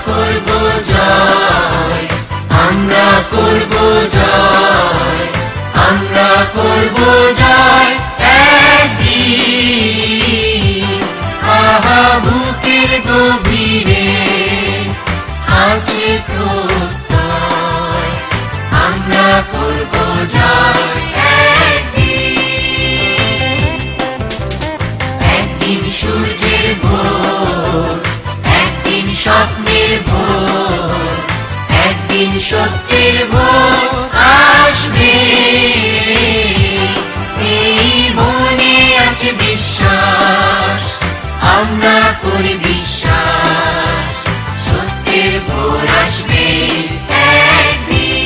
করব জয়, আমরা করব জয়, আমরা করব জয় একদিন। আহা বুকের গভীরে আছে প্রত্যয়, আমরা করব জয় একদিন। একদিন সূর্যের ভোর, একদিন স্বপ্নের ভোর, একদিন সত্যের ভোর আসবে। এই মনে আছে বিশ্বাস, আমরা করি বিশ্বাস, সত্যের ভোর আসবে একদিন।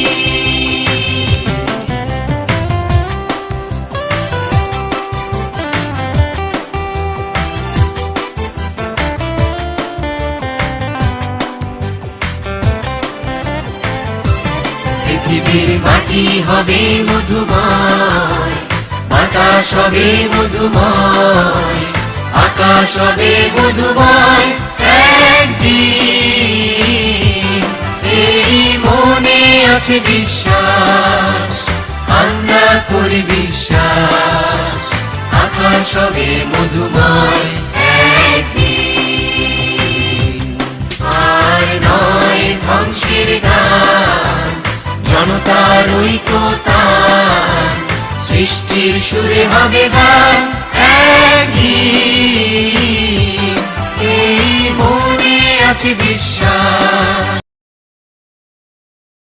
পৃথিবীর মাটি হবে মধুময়, বাতাস হবে মধুময়, আকাশ হবে মধুময় একদিন। এই মনে আছে বিশ্বাস, আমরা করি বিশ্বাস, আকাশ হবে মধুময় একদিন। আর নয় ধ্বংসের গান, জনতার ঐক্যতান, সৃষ্টির সুরে হবে গান একদিন। এই মনে আছে বিশ্বাস,